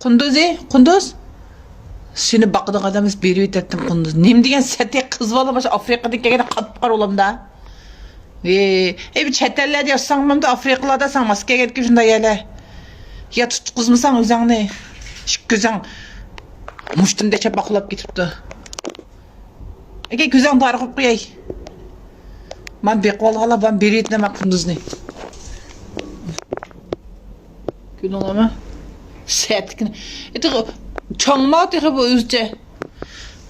Kunduz. Seni bakıdığın adamız beri ettim Kunduz. Nem degen sete kız valla başa Afrika'da kelgende katıp var olam da. Bir çetellerde yaşsanmam da Afrikalarda san maskeye gelip şunda yele. Ya tut kızmısan özağını. Şık güzel. Muştum deçe bakılap getiripti. Ege güzel tarıqıp koyay. Ben bek vallahi ben beri etmem Kunduzni. Gün olama. Setkin. Çoğma tığı bu özce.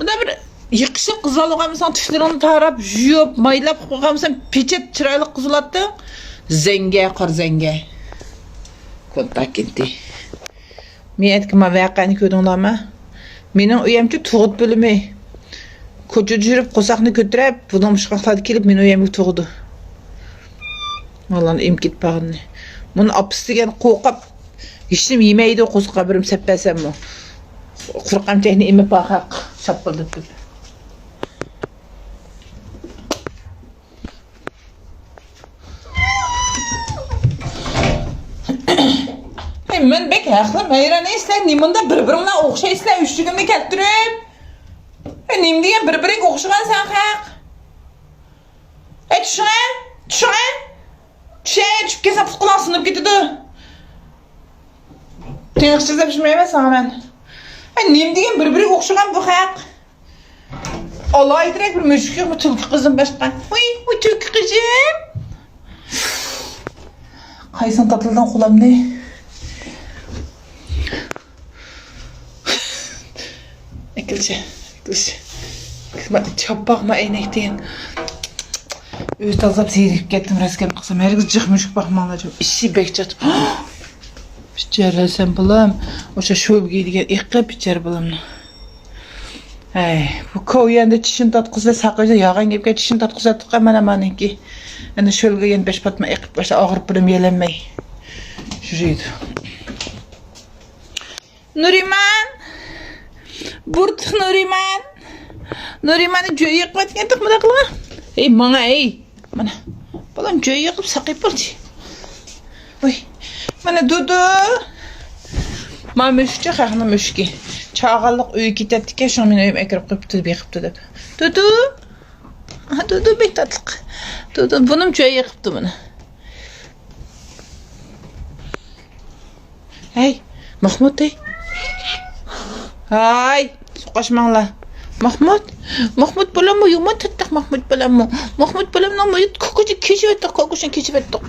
Bunda bir yıkışık kızalıqamısan tüşlerini tarap, juyup, maylap koyamısan peçet çıraylı kızılattı. Zenge qar zenge. Kontak gitti. Men aytgim vaqani ko'rdinglarmi? Mening uyamchi tug'ut bo'limi. Ko'cha yurib qo'saqni ko'tarib, bundan chiqaqladi kelib meni uyamga tug'di. Vallahi imkit bag'ni. Buni apis degan qo'qib hechnim yemaydi qo'sqa birim sappasammi. Qo'rqam tehni imi paqaq chapildi. Men bek haqli, hayran eslar, nimanda bir-biringdan o'xshaysizlar, uchligimni keltirib. Nim degan bir-biriga o'xshagan sen haq. Tushun. Tushib kelsa quloq sinib ketadi. Tengsiz pishmayman sana men. Nim degan bir-biriga o'xshagan bu haq. Alay direkt bir müşkül mü tulki kızım başka? Uy tulki kızım. Kaysın tatlıdan kulam ne? Ekilce. Çapakma eynekten. Öz tazap seyrip gettim reskem kızım. Herkes çıkmışık bakmalacağım. İşi bekçat. Biçer sen bulam. Oşa şöp giydigen ikki biçer bulamını. Hey, bu koyanda çişin tatqızı saqıca yağan gepke çişin tatqızı tıqa mana-maniki. Ana şölge yen beş patma eqip başa ağırıp birim yelenmey. Jürüydü. Nuriman! Burtuk Nuriman! Nuriman'ı joy yıqып atgan tıqmada qılma. Ey, mana ey! Mana. Balam joy yıqып saqip birdi. Oy, mana Dudu. Ma müşki xaqna müşki. Çağalıq uy ketətdikə şunu men uyum əkrib qıptı, beqipti deb. Dudu. Aha Dudu bek tatlıq. Dudu bunum joy yıqıptı bunu. Hey, Mahmud ey. Hay, soqaşmanglar. Mahmud bolamı yuma tutduq Mahmud bolamı. Mahmud bolamın ama kokucu keçib etdik, kokuşun keçib etdik.